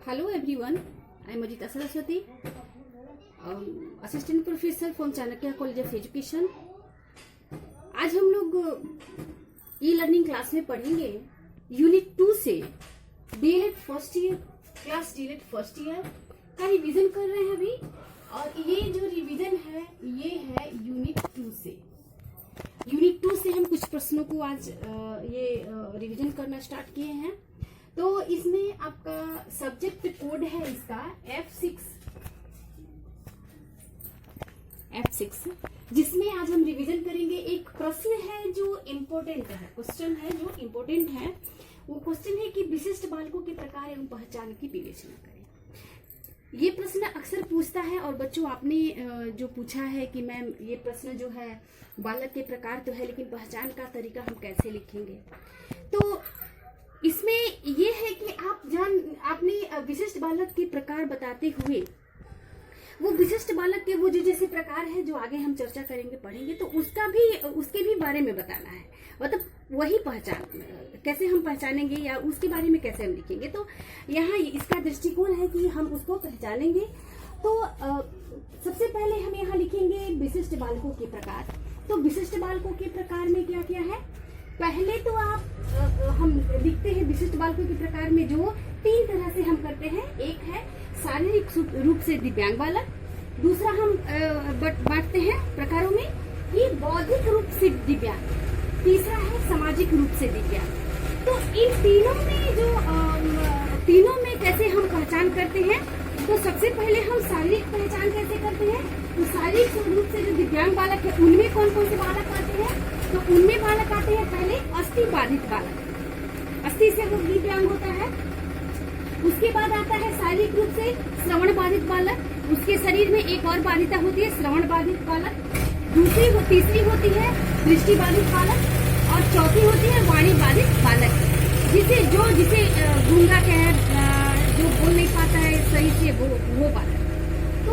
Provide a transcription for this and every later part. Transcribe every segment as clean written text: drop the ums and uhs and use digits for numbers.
Hello everyone, I am Ajita Saraswati, assistant professor from Chanakya college of education. आज हम लोग e learning class में पढ़ेंगे यूनिट 2 से DElEd first year class DElEd first year का revision कर रहे हैं अभी। और ये जो रिवीजन है ये है यूनिट 2 से। यूनिट 2 से हम कुछ प्रश्नों को आज ये रिवीजन करना स्टार्ट किए हैं। तो इसमें आपका सब्जेक्ट कोड है इसका F6, जिसमें आज हम रिवीजन करेंगे। एक प्रश्न है जो इम्पोर्टेंट है, क्वेश्चन है जो इम्पोर्टेंट है। वो क्वेश्चन है कि विशिष्ट बालकों के प्रकार एवं पहचान की विवेचना करें। ये प्रश्न अक्सर पूछता है। और बच्चों आपने जो पूछा है कि मैम ये प्रश्न जो है बालक के प्रकार तो है, लेकिन पहचान का तरीका हम कैसे लिखेंगे। तो इसमें ये है कि आपने विशिष्ट बालक के प्रकार बताते हुए वो विशिष्ट बालक के वो जो जैसे प्रकार है जो आगे हम चर्चा करेंगे पढ़ेंगे, तो उसके भी बारे में बताना है। मतलब वही पहचान कैसे हम पहचानेंगे या उसके बारे में कैसे हम लिखेंगे। तो यहाँ इसका दृष्टिकोण है कि हम उसको पहचानेंगे। तो सबसे पहले हम यहाँ लिखेंगे विशिष्ट बालकों के प्रकार। तो विशिष्ट बालकों के प्रकार में क्या क्या है, पहले तो हम लिखते हैं विशिष्ट बालकों के प्रकार में जो 3 तरह से हम करते हैं। एक है शारीरिक रूप से दिव्यांग बालक, दूसरा हम बांटते हैं प्रकारों में कि बौद्धिक रूप से दिव्यांग, तीसरा है सामाजिक रूप से दिव्यांग। तो इन तीनों में कैसे हम पहचान करते हैं। तो सबसे पहले हम शारीरिक पहचान कैसे करते हैं। तो शारीरिक रूप से जो दिव्यांग बालक है उनमें कौन कौन से बालक आते हैं। तो उनमें बालक आते हैं पहले अस्थि बाधित बालक, अस्थि से वो दिव्यांग होता है। उसके बाद आता है शारीरिक रूप से श्रवण बाधित बालक, उसके शरीर में एक और बाधिता होती है श्रवण बाधित बालक। तीसरी होती है दृष्टि बाधित बालक और चौथी होती है वाणी बाधित बालक, जिसे गूंगा है, जो बोल नहीं पाता है सही से वो बालक। तो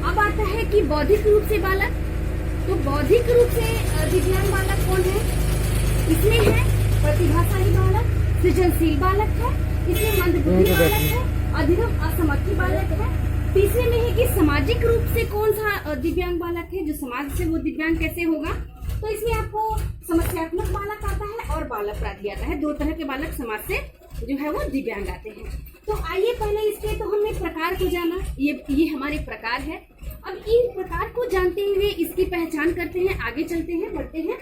अब आता है कि बौद्धिक रूप से बालक। तो बौद्धिक रूप से दिव्यांग बालक कौन है, इसमें है प्रतिभाशाली बालक, सृजनशील बालक है, इसमें मंदबुद्धि बालक है, अधिगम असमर्थी बालक है। तीसरे में है कि सामाजिक रूप से कौन सा दिव्यांग बालक है, जो समाज से वो दिव्यांग कैसे होगा। तो इसमें आपको समस्यात्मक बालक आता है और बाल अपराधी आता है। 2 तरह के बालक समाज से जो है वो दिव्यांग आते हैं। तो आइए पहले इसके तो हमने प्रकार को जाना, ये हमारे प्रकार है। अब इन प्रकार को जानते हुए इसकी पहचान करते हैं, आगे चलते हैं, बढ़ते हैं।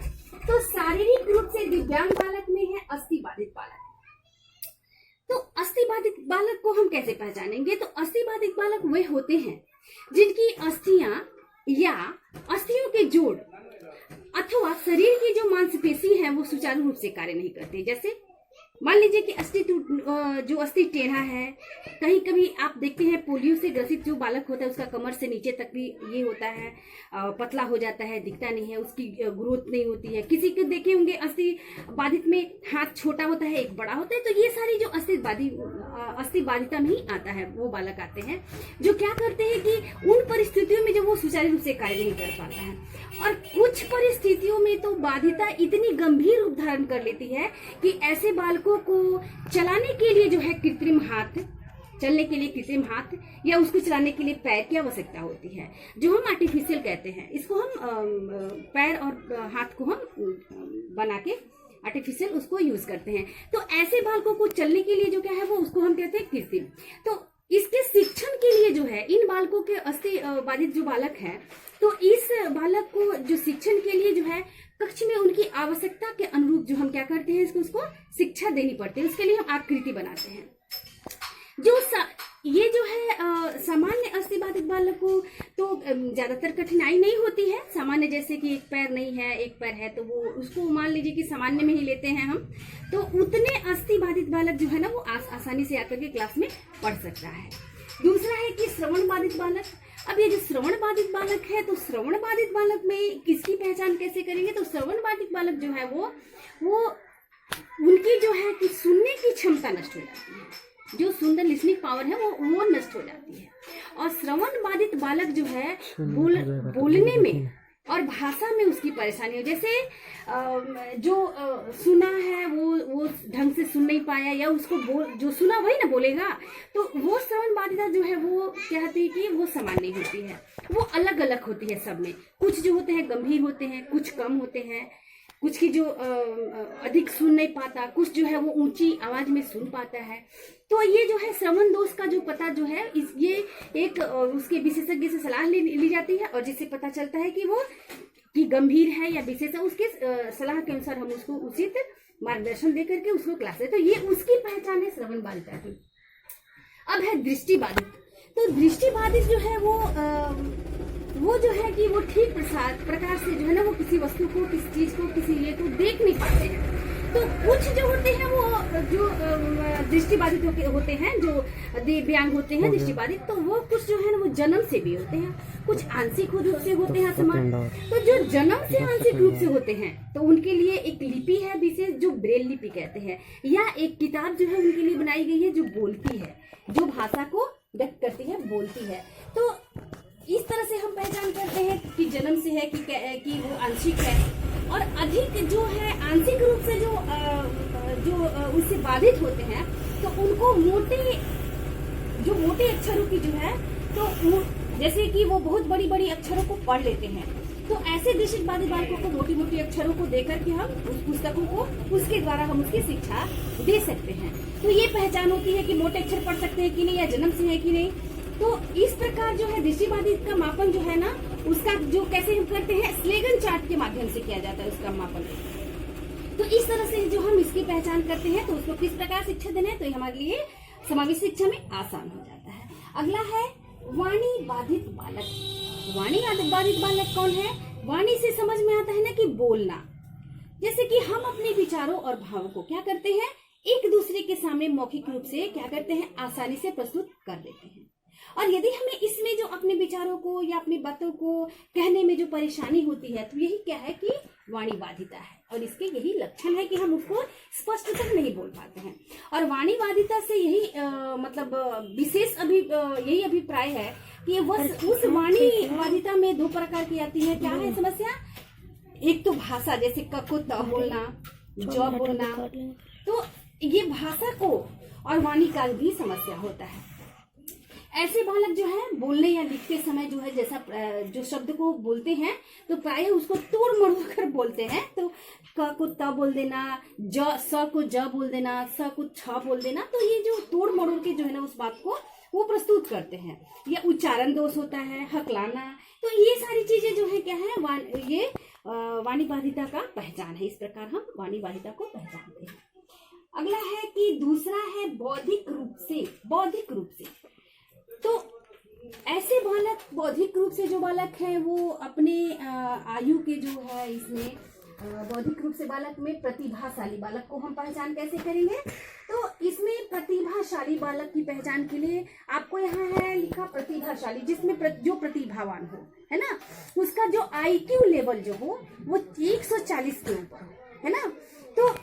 तो शारीरिक रूप से दिव्यांग बालक में है अस्थि बाधित बालक। तो अस्थि बाधित बालक को हम कैसे पहचानेंगे। तो अस्थि बाधित बालक वे होते हैं जिनकी अस्थियां या अस्थियों के जोड़ अथवा शरीर की जो मांसपेशी है वो सुचारू रूप से कार्य नहीं करते। जैसे मान लीजिए कि अस्थि टेढ़ा है। कहीं कभी आप देखते हैं पोलियो से ग्रसित जो बालक होता है उसका कमर से नीचे तक भी ये होता है, पतला हो जाता है, दिखता नहीं है, उसकी ग्रोथ नहीं होती है। किसी को देखे होंगे अस्थि बाधित में हाथ छोटा होता है, एक बड़ा होता है। तो ये सारी जो अस्थि बाधिता में ही आता है वो बालक आते हैं जो क्या करते हैं कि उन परिस्थितियों में जो वो सुचारू रूप से कार्य नहीं कर पाता है। और कुछ परिस्थितियों में तो बाधिता इतनी गंभीर रूप धारण कर लेती है कि ऐसे बालकों को चलाने के लिए जो है चलने के लिए कृत्रिम हाथ या उसको चलाने के लिए पैर की आवश्यकता होती है, जो हम आर्टिफिशियल कहते हैं। इसको हम पैर और हाथ को हम बना के आर्टिफिशियल उसको यूज करते हैं। तो ऐसे बालकों को चलने के लिए जो क्या है वो उसको हम कहते हैं कृत्रिम। तो इसके शिक्षण के लिए जो है इन बालकों के अस्थि बाधित जो बालक है, तो इस बालक को जो शिक्षण के लिए जो है कक्ष में उनकी आवश्यकता के अनुरूप जो हम क्या करते हैं उसको शिक्षा देनी पड़ती है। उसके लिए हम आकृति बनाते हैं। ये जो है सामान्य अस्थि बाधित बालक को तो ज्यादातर कठिनाई नहीं होती है। सामान्य जैसे कि एक पैर नहीं है, एक पैर है, तो वो उसको मान लीजिए कि सामान्य में ही लेते हैं हम। तो उतने अस्थि बाधित बालक जो है ना वो आसानी से आकर के क्लास में पढ़ सकता है। दूसरा है कि श्रवण बाधित बालक। अब ये जो श्रवण बाधित बालक है, तो श्रवण बाधित बालक में किसकी पहचान कैसे करेंगे। तो श्रवण बाधित बालक जो है वो उनकी जो है कि सुनने की क्षमता नष्ट हो जाती है, जो सुंदर लिसनिंग पावर है वो नष्ट हो जाती है। और श्रवण बाधित बालक जो है बोलने में और भाषा में उसकी परेशानी हो, जैसे जो सुना है वो ढंग से सुन नहीं पाया, या उसको जो सुना वही ना बोलेगा, तो वो श्रवण बाधिता जो है वो कहती है कि वो समान नहीं होती है, वो अलग अलग होती है सब में। कुछ जो होते हैं गंभीर होते हैं, कुछ कम होते हैं, कुछ की जो अधिक सुन नहीं पाता, कुछ जो है वो ऊंची आवाज में सुन पाता है। तो ये जो है श्रवण दोष का जो पता जो है ये एक उसके विशेषज्ञ से सलाह ली जाती है, और जिससे पता चलता है कि वो कि गंभीर है या विशेष है, उसके सलाह के अनुसार हम उसको उचित मार्गदर्शन दे करके उसको क्लास दे। तो ये उसकी पहचान है श्रवण बाधिता की। अब है दृष्टि बाधित। तो दृष्टि बाधित जो है वो जो है कि वो ठीक प्रकार से जो है ना वो किसी वस्तु को, किसी चीज को, किसी ये को देख नहीं पाते हैं। तो कुछ जो होते हैं वो जो दृष्टिबाधित होते हैं, जो दिव्यांग होते हैं दृष्टिबाधित, तो वो कुछ जो है ना वो जन्म से भी होते हैं, कुछ आंशिक रूप से होते हैं समान। तो जो जन्म से आंशिक रूप से होते हैं तो उनके लिए एक लिपि है विशेष जो ब्रेल लिपि कहते हैं, या एक किताब जो है उनके लिए बनाई गई है जो बोलती है, जो भाषा को व्यक्त करती है, बोलती है। तो इस तरह से हम पहचान करते हैं कि जन्म से है कि वो आंशिक है, और अधिक जो है आंशिक रूप से जो उससे बाधित होते हैं तो उनको मोटे अक्षरों की जो है तो जैसे कि वो बहुत बड़ी बड़ी अक्षरों को पढ़ लेते हैं, तो ऐसे दृष्टि बाधित बालकों को मोटी मोटी अक्षरों को देकर के हम उस पुस्तकों को उसके द्वारा हम उसकी शिक्षा दे सकते हैं। तो ये पहचान होती है कि मोटे अक्षर पढ़ सकते हैं कि नहीं, या जन्म से है कि नहीं। तो इस प्रकार जो है दृष्टिबाधित का मापन जो है ना उसका जो कैसे हम करते हैं स्लेगन चार्ट के माध्यम से किया जाता है उसका मापन। तो इस तरह से जो हम इसकी पहचान करते हैं तो उसको किस प्रकार शिक्षा देना है, तो ये हमारे लिए समावेशी शिक्षा में आसान हो जाता है। अगला है वाणी बाधित बालक। वाणी बाधित बालक कौन है? वाणी से समझ में आता है ना कि बोलना, जैसे कि हम अपने विचारों और भावों को क्या करते हैं एक दूसरे के सामने मौखिक रूप से क्या करते हैं आसानी से प्रस्तुत कर देते हैं। और यदि हमें इसमें जो अपने विचारों को या अपनी बातों को कहने में जो परेशानी होती है तो यही क्या है कि वाणी बाधिता है, और इसके यही लक्षण है कि हम उसको स्पष्ट तक नहीं बोल पाते हैं। और वाणी बाधिता से यही मतलब विशेष यही अभिप्राय है कि उस वाणी बाधिता में दो प्रकार की आती है। क्या है समस्या? एक तो भाषा, जैसे क को त बोलना, ज बोलना, तो ये भाषा को और वाणी का भी समस्या होता है। ऐसे बालक जो है बोलने या लिखते समय जो है जैसा जो शब्द को बोलते हैं तो प्रायः उसको तोड़ मरोड़ कर बोलते हैं। तो क को त बोल देना, स को ज बोल देना, स को छ बोल देना, तो ये जो तोड़ मरोड़ के जो है ना उस बात को वो प्रस्तुत करते हैं। या उच्चारण दोष होता है, हकलाना, तो ये सारी चीजें जो है क्या है ये वाणी बाधिता का पहचान है। इस प्रकार हम वाणी बाधिता को पहचानते हैं। अगला है कि दूसरा है बौद्धिक रूप से। तो ऐसे बालक बौद्धिक रूप से जो बालक है वो अपने आयु के जो है इसमें बौद्धिक रूप से बालक में प्रतिभाशाली बालक को हम पहचान कैसे करेंगे? तो इसमें प्रतिभाशाली बालक की पहचान के लिए आपको यहाँ है लिखा प्रतिभाशाली, जिसमें जो प्रतिभावान हो, है ना, उसका जो IQ लेवल जो हो वो 140 के ऊपर हो, है ना। तो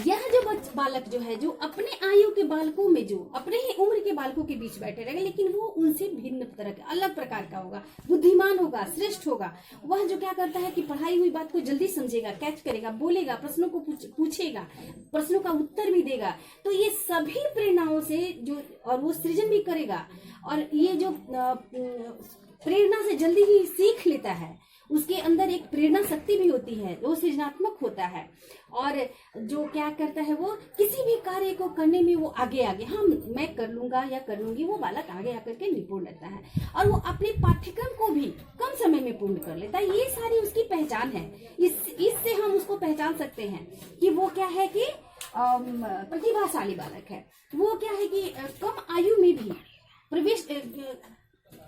यह जो बालक जो है जो अपने आयु के बालकों में जो अपने ही उम्र के बालकों के बीच बैठे रहेगा, लेकिन वो उनसे भिन्न तरह का अलग प्रकार का होगा, बुद्धिमान होगा, श्रेष्ठ होगा। वह जो क्या करता है कि पढ़ाई हुई बात को जल्दी समझेगा, कैच करेगा, बोलेगा, प्रश्नों को पूछेगा, प्रश्नों का उत्तर भी देगा। तो ये सभी प्रेरणाओं से जो और वो सृजन भी करेगा, और ये जो प्रेरणा से जल्दी ही सीख लेता है, उसके अंदर एक प्रेरणा शक्ति भी होती है, वो सृजनात्मक होता है। और जो क्या करता है वो किसी भी कार्य को करने में वो आगे मैं कर लूंगा या कर लूंगी, वो बालक आगे आकर के निपुण रहता है और वो अपने पाठ्यक्रम को भी कम समय में पूर्ण कर लेता है। ये सारी उसकी पहचान है। इससे हम उसको पहचान सकते हैं कि वो क्या है कि प्रतिभाशाली बालक है। वो क्या है कि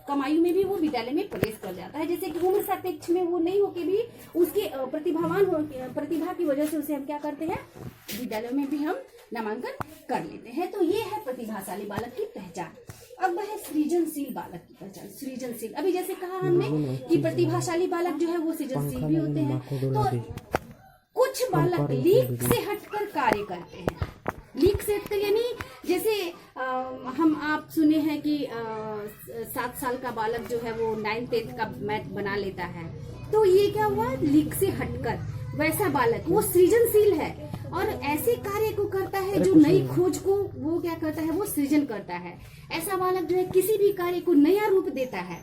कम आयु में भी वो विद्यालय में प्रवेश कर जाता है। जैसे कि उम्र सापेक्ष में वो नहीं होके भी उसके प्रतिभा की वजह से उसे हम क्या करते हैं विद्यालय में भी हम नामांकन कर लेते हैं। तो ये है प्रतिभाशाली बालक की पहचान। अब है सृजनशील बालक की पहचान। सृजनशील, अभी जैसे कहा हमने कि प्रतिभाशाली बालक जो है वो सृजनशील भी होते हैं। तो कुछ बालक लीक से हटकर कार्य करते हैं। लीक से हटकर यानी जैसे आप सुने हैं कि 7 साल का बालक जो है वो 9th 10th का मैथ बना लेता है, तो ये क्या हुआ, लीक से हटकर वैसा बालक वो सृजनशील है और ऐसे कार्य को करता है जो नई खोज को वो क्या करता है, वो सृजन करता है। ऐसा बालक जो है किसी भी कार्य को नया रूप देता है,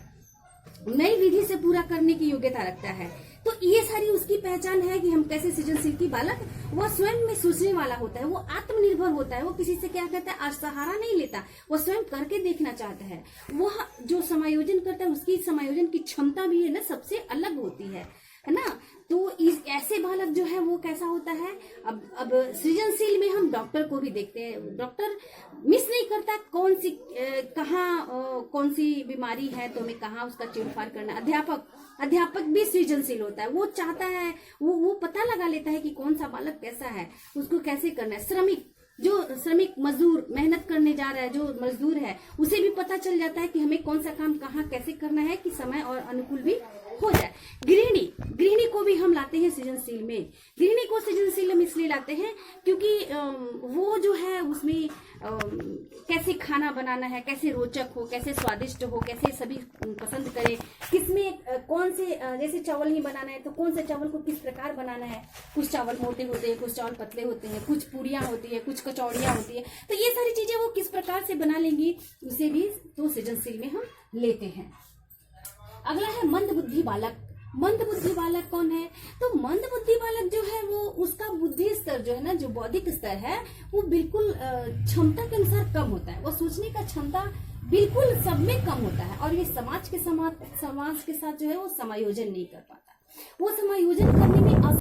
नई विधि से पूरा करने की योग्यता रखता है। तो ये सारी उसकी पहचान है कि हम कैसे सृजनशील की बालक, वो स्वयं में सोचने वाला होता है, वो आत्मनिर्भर होता है, वो किसी से क्या कहता है, सहारा नहीं लेता, वो स्वयं करके देखना चाहता है। वह जो समायोजन करता है उसकी समायोजन की क्षमता भी है ना सबसे अलग होती है ना। तो इस ऐसे बालक जो है वो कैसा होता है। अब सृजनशील में हम डॉक्टर को भी देखते हैं, डॉक्टर मिस नहीं करता कौन सी कौन सी बीमारी है तो हमें कहाँ उसका चीरफाड़ करना। अध्यापक भी सृजनशील होता है, वो चाहता है, वो पता लगा लेता है कि कौन सा बालक कैसा है, उसको कैसे करना है। श्रमिक मजदूर मेहनत करने जा रहा है, जो मजदूर है उसे भी पता चल जाता है कि हमें कौन सा काम कहाँ कैसे करना है कि समय और अनुकूल भी हो जाए। गृहिणी को भी हम लाते हैं सृजनशील में। गृहिणी को सृजनशील में इसलिए लाते हैं क्योंकि वो जो है उसमें कैसे खाना बनाना है, कैसे रोचक हो, कैसे स्वादिष्ट हो, कैसे सभी पसंद करे, किसमें कौन से जैसे चावल ही बनाना है तो कौन से चावल को किस प्रकार बनाना है। कुछ चावल मोटे होते हैं, कुछ चावल पतले होते हैं, कुछ पूरियां होती है, कुछ कचौड़ियां होती है। तो ये सारी चीजें वो किस प्रकार से बना लेंगी उसे भी तो सृजनशील में हम लेते हैं। अगला है मंद बुद्धि बालक। मंद बुद्धि बालक कौन है, तो मंद बुद्धि बालक जो है वो उसका बुद्धि स्तर जो है ना, जो बौद्धिक स्तर है वो बिल्कुल क्षमता के अनुसार कम होता है। वो सोचने का क्षमता बिल्कुल सब में कम होता है और ये समाज के साथ जो है वो समायोजन नहीं कर पाता। वो समायोजन करने में